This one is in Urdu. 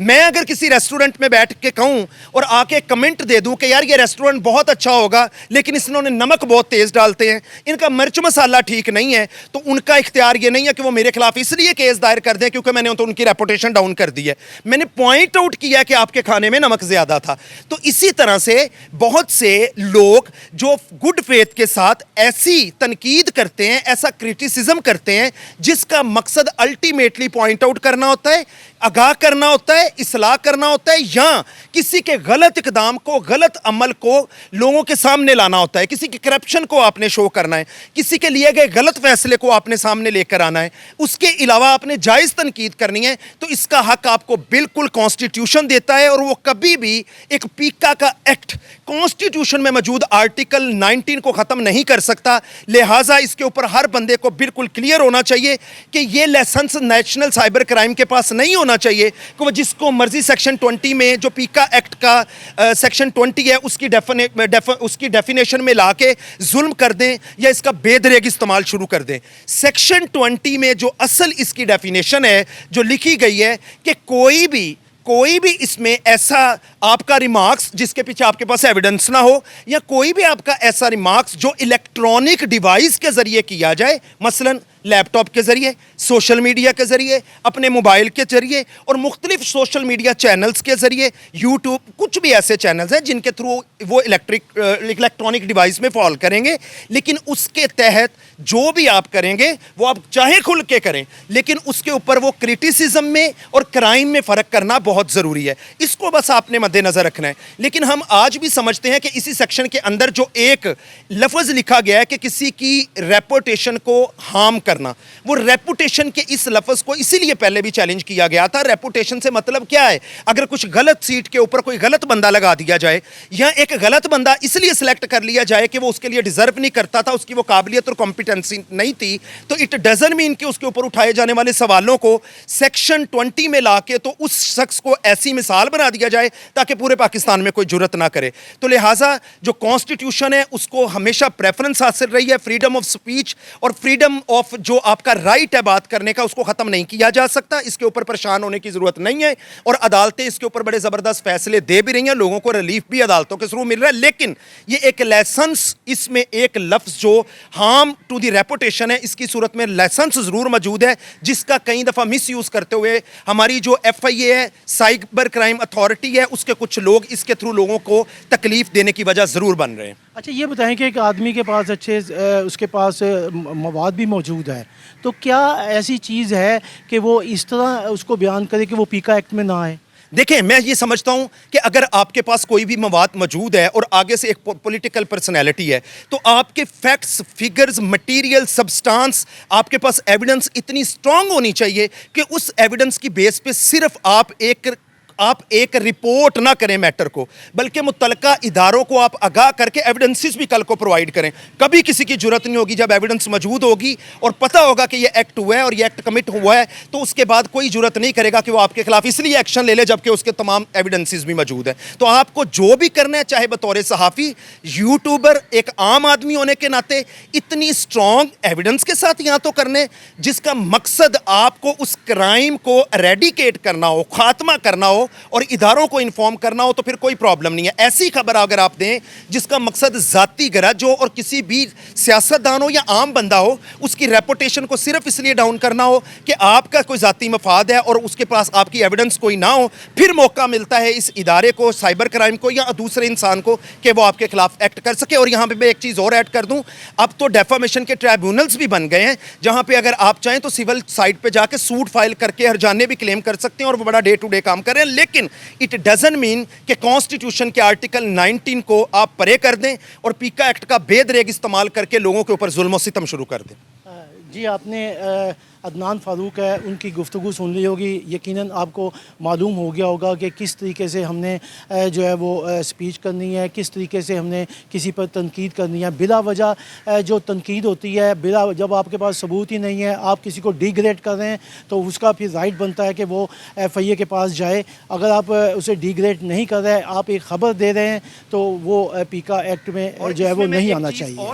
میں اگر کسی ریسٹورنٹ میں بیٹھ کے کہوں اور آ کے کمنٹ دے دوں کہ یار یہ ریسٹورنٹ بہت اچھا ہوگا لیکن اس نے نمک بہت تیز ڈالتے ہیں, ان کا مرچ مسالہ ٹھیک نہیں ہے, تو ان کا اختیار یہ نہیں ہے کہ وہ میرے خلاف اس لیے کیس دائر کر دیں کیونکہ میں نے تو ان کی ریپوٹیشن ڈاؤن کر دی ہے. میں نے پوائنٹ آؤٹ کیا کہ آپ کے کھانے میں نمک زیادہ تھا. تو اسی طرح سے بہت سے لوگ جو گڈ فیتھ کے ساتھ ایسی تنقید کرتے ہیں, ایسا کریٹیسزم کرتے ہیں جس کا مقصد الٹیمیٹلی پوائنٹ آؤٹ کرنا ہوتا ہے, آگاہ کرنا ہوتا ہے, اصلاح کرنا ہوتا ہے, یا کسی کے غلط اقدام کو, غلط عمل کو لوگوں کے سامنے لانا ہوتا ہے, کسی کی کرپشن کو آپ نے شو کرنا ہے, کسی کے لیے گئے غلط فیصلے کو آپ نے سامنے لے کر آنا ہے. اس کے علاوہ آپ نے جائز تنقید کرنی ہے, تو اس کا حق آپ کو بالکل کانسٹیٹیوشن دیتا ہے, اور وہ کبھی بھی ایک پیکا کا ایکٹ کانسٹیٹیوشن میں موجود آرٹیکل 19 کو ختم نہیں کر سکتا. لہٰذا اس کے اوپر ہر بندے کو بالکل کلیئر ہونا چاہیے کہ یہ لائسنس نیشنل سائبر کرائم کے پاس نہیں ہونا چاہیے کہ وہ جس کو مرضی سیکشن 20 میں جو پیکا ایکٹ کا سیکشن 20 ہے اس کی ڈیفینیشن میں لا کے ظلم کر دیں یا اس کا بے دریغ استعمال شروع کر دیں. سیکشن 20 میں جو اصل اس کی ڈیفینیشن ہے جو لکھی گئی ہے کہ کوئی بھی اس میں ایسا آپ کا ریمارکس جس کے پیچھے آپ کے پاس ایویڈنس نہ ہو, یا کوئی بھی آپ کا ایسا ریمارکس جو الیکٹرانک ڈیوائس کے ذریعے کیا جائے, مثلا لیپ ٹاپ کے ذریعے, سوشل میڈیا کے ذریعے, اپنے موبائل کے ذریعے اور مختلف سوشل میڈیا چینلز کے ذریعے, یوٹیوب, کچھ بھی ایسے چینلز ہیں جن کے تھرو وہ الیکٹرانک ڈیوائس میں فال کریں گے, لیکن اس کے تحت جو بھی آپ کریں گے وہ آپ چاہے کھل کے کریں, لیکن اس کے اوپر وہ کریٹیسزم میں اور کرائم میں فرق کرنا بہت ضروری ہے. اس کو بس آپ نے مد نظر رکھنا ہے. لیکن ہم آج بھی سمجھتے ہیں کہ اسی سیکشن کے اندر جو ایک لفظ لکھا گیا ہے کہ کسی کی ریپوٹیشن کو ہارم کرنا, وہ ریپوٹیشن کے اس لفظ کو اسی لیے پہلے بھی چیلنج کیا گیا تھا. ریپوٹیشن سے مطلب کیا ہے؟ اگر کچھ غلط سیٹ کے اوپر کوئی غلط بندہ لگا دیا جائے, یا ایک غلط بندہ اس لیے سلیکٹ کر لیا جائے کہ وہ اس کے لیے ڈیزرو نہیں کرتا تھا, اس کی وہ قابلیت اور کمپیٹنسی نہیں تھی, تو اٹ ڈزنٹ مین کہ اس کے اوپر اٹھائے جانے والے سوالوں کو سیکشن 20 میں لا کے تو اس شخص کو ایسی مثال بنا دیا جائے تاکہ پورے پاکستان میں کوئی جرت نہ کرے. تو لہٰذا جو کانسٹیٹیوشن ہے اس کو ہمیشہ پریفرنس حاصل رہی ہے. فریڈم آف سپیچ اور فریڈم آف جو آپ کا رائٹ ہے بات کرنے کا, اس کو ختم نہیں کیا جا سکتا. اس کے اوپر پریشان ہونے کی ضرورت نہیں ہے, اور عدالتیں اس کے اوپر بڑے زبردست فیصلے دے بھی رہی ہیں, لوگوں کو ریلیف بھی عدالتوں کے تھرو مل رہا ہے. لیکن یہ ایک لائسنس, اس میں ایک لفظ جو ہارم ٹو دی ریپوٹیشن ہے, اس کی صورت میں لائسنس ضرور موجود ہے, جس کا کئی دفعہ مس یوز کرتے ہوئے ہماری جو FIA ہے, سائبر کرائم اتھارٹی ہے, اس کے کچھ لوگ اس کے تھرو لوگوں کو تکلیف دینے کی وجہ ضرور بن رہے ہیں. اچھا یہ بتائیں کہ ایک آدمی کے پاس اچھے اس کے پاس مواد بھی موجود ہے, تو کیا ایسی چیز ہے کہ وہ اس طرح اس کو بیان کرے کہ وہ پیکا ایکٹ میں نہ آئے؟ دیکھیں, میں یہ سمجھتا ہوں کہ اگر آپ کے پاس کوئی بھی مواد موجود ہے اور آگے سے ایک پولیٹیکل پرسنالٹی ہے, تو آپ کے فیکٹس, فگرز, مٹیریل, سبسٹانس, آپ کے پاس ایویڈنس اتنی سٹرونگ ہونی چاہیے کہ اس ایویڈنس کی بیس پہ صرف آپ ایک رپورٹ نہ کریں میٹر کو, بلکہ متعلقہ اداروں کو آپ آگاہ کر کے ایویڈنسز بھی کل کو پرووائڈ کریں. کبھی کسی کی جرت نہیں ہوگی جب ایویڈنس موجود ہوگی اور پتہ ہوگا کہ یہ ایکٹ ہوا ہے اور یہ ایکٹ کمٹ ہوا ہے, تو اس کے بعد کوئی جرت نہیں کرے گا کہ وہ آپ کے خلاف اس لیے ایکشن لے لے جبکہ اس کے تمام ایویڈنسز بھی موجود ہیں. تو آپ کو جو بھی کرنا ہے, چاہے بطور صحافی, یوٹیوبر, ایک عام آدمی ہونے کے ناطے, اتنی سٹرونگ ایویڈنس کے ساتھ یہاں تو کرنے جس کا مقصد آپ کو اس کرائم کو اریڈیکیٹ کرنا ہو, خاتمہ کرنا ہو اور اداروں کو انفارم کرنا ہو, تو پھر کوئی پرابلم نہیں ہے. ایسی خبر اگر آپ دیں جس کا مقصد ذاتی غرض ہو اور کسی بھی سیاستدان ہو یا عام بندہ ہو, اس کی ریپوٹیشن کو صرف اس لیے ڈاؤن کرنا ہو کہ آپ کا کوئی ذاتی مفاد ہے اور اس کے پاس آپ کی ایویڈنس کوئی نہ ہو, پھر موقع ملتا ہے اس ادارے کو, سائبر کرائم کو یا دوسرے انسان کو کہ وہ آپ کے خلاف ایکٹ کر سکے. اور یہاں پہ میں ایک چیز اور ایڈ کر دوں, اب تو ڈیفامیشن کے ٹریبیونلز بھی بن گئے ہیں, جہاں پہ اگر آپ چاہیں تو سول سائٹ پہ جا کے سوٹ فائل کر کے ہرجانے بھی کلیم کر سکتے ہیں, اور وہ بڑا ڈے ٹو ڈے کام کر رہے ہیں. لیکن اٹ ڈزنٹ مین کہ کانسٹیٹیوشن کے آرٹیکل 19 کو آپ پرے کر دیں اور پیکا ایکٹ کا بے دریغ استعمال کر کے لوگوں کے اوپر ظلم و ستم شروع کر دیں. جی آپ نے عدنان فاروق ہے, ان کی گفتگو سن لی ہوگی, یقیناً آپ کو معلوم ہو گیا ہوگا کہ کس طریقے سے ہم نے جو ہے وہ سپیچ کرنی ہے, کس طریقے سے ہم نے کسی پر تنقید کرنی ہے. بلا وجہ جو تنقید ہوتی ہے, جب آپ کے پاس ثبوت ہی نہیں ہے, آپ کسی کو ڈی گریڈ کر رہے ہیں, تو اس کا پھر رائٹ بنتا ہے کہ وہ FIA کے پاس جائے. اگر آپ اسے ڈی گریڈ نہیں کر رہے, آپ ایک خبر دے رہے ہیں, تو وہ پیکا ایکٹ میں جو ہے وہ نہیں آنا چاہیے.